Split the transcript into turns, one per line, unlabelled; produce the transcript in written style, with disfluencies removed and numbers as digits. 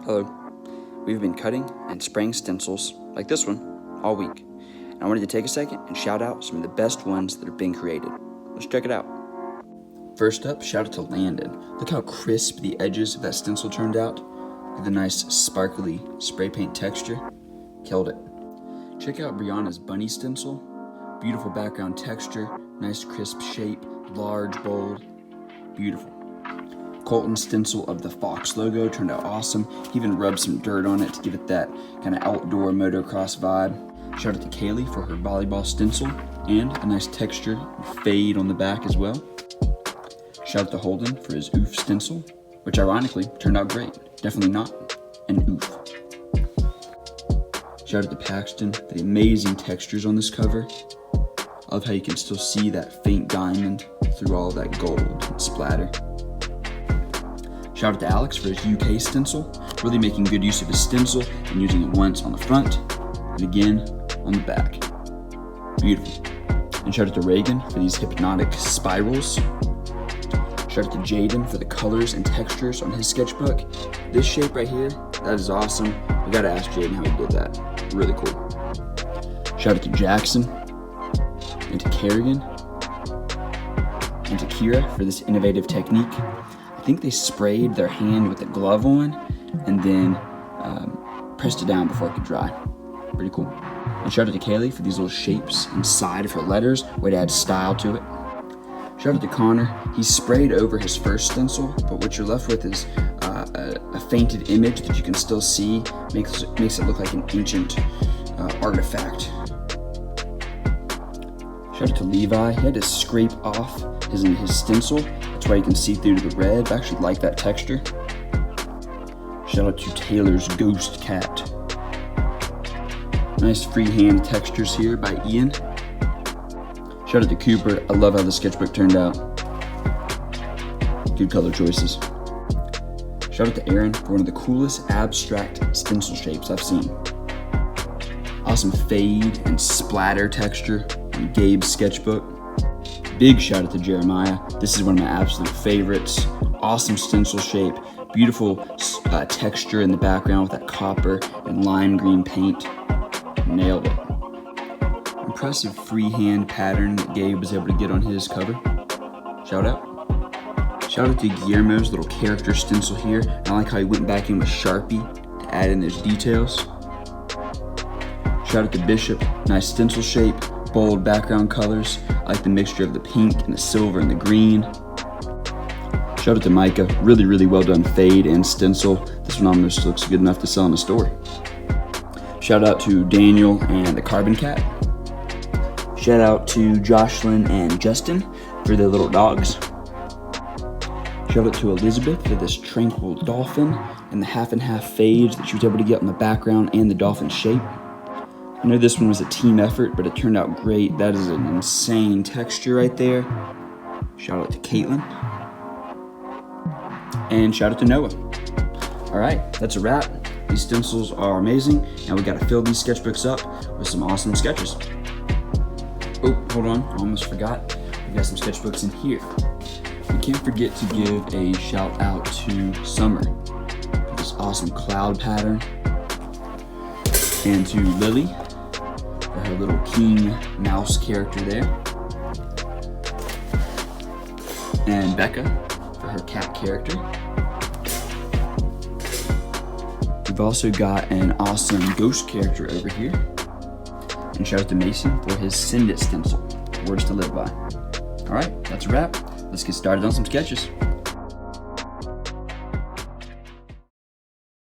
Hello. We've been cutting and spraying stencils, like this one, all week. And I wanted to take a second and shout out some of the best ones that have been created. Let's check it out. First up, shout out to Landon. Look how crisp the edges of that stencil turned out, with a nice sparkly spray paint texture. Killed it. Check out Brianna's bunny stencil. Beautiful background texture, nice crisp shape, large, bold, beautiful. Colton's stencil of the Fox logo turned out awesome. He even rubbed some dirt on it to give it that kind of outdoor motocross vibe. Shout out to Kaylee for her volleyball stencil and a nice texture and fade on the back as well. Shout out to Holden for his oof stencil, which ironically turned out great. Definitely not an oof. Shout out to Paxton for the amazing textures on this cover. I love how you can still see that faint diamond through all that gold and splatter. Shout out to Alex for his UK stencil, really making good use of his stencil and using it once on the front and again on the back. Beautiful. And shout out to Reagan for these hypnotic spirals. Shout out to Jaden for the colors and textures on his sketchbook. This shape right here, that is awesome. We gotta ask Jaden how he did that. Really cool. Shout out to Jackson and to Kerrigan and to Kira for this innovative technique. I think they sprayed their hand with a glove on and then pressed it down before it could dry. Pretty cool. And shout out to Kaylee for these little shapes inside of her letters, way to add style to it. Shout out to Connor. He sprayed over his first stencil, but what you're left with is a fainted image that you can still see, makes it look like an ancient artifact. Shout out to Levi. He had to scrape off his stencil. That's why you can see through to the red. I actually like that texture. Shout out to Taylor's Ghost Cat. Nice freehand textures here by Ian. Shout out to Cooper. I love how the sketchbook turned out. Good color choices. Shout out to Aaron for one of the coolest abstract stencil shapes I've seen. Awesome fade and splatter texture on Gabe's sketchbook. Big shout out to Jeremiah. This is one of my absolute favorites. Awesome stencil shape, beautiful texture in the background with that copper and lime green paint. Nailed it. Impressive freehand pattern that Gabe was able to get on his cover. Shout out. Shout out to Guillermo's little character stencil here. I like how he went back in with Sharpie to add in those details. Shout out to Bishop. Nice stencil shape, bold background colors. I like the mixture of the pink and the silver and the green. Shout out to Micah. Really, really well done fade and stencil. This one almost looks good enough to sell in a store. Shout out to Daniel and the Carbon Cat. Shout out to Jocelyn and Justin for their little dogs. Shout out to Elizabeth for this tranquil dolphin and the half and half fades that she was able to get on the background and the dolphin shape. I know this one was a team effort, but it turned out great. That is an insane texture right there. Shout out to Caitlin. And shout out to Noah. All right, that's a wrap. These stencils are amazing, and we gotta fill these sketchbooks up with some awesome sketches. Oh, hold on, I almost forgot. We've got some sketchbooks in here. We can't forget to give a shout out to Summer for this awesome cloud pattern, and to Lily for her little king mouse character there, and Becca for her cat character. We've also got an awesome ghost character over here. And shout out to Mason for his Send It stencil, words to live by. All right, that's a wrap. Let's get started on some sketches.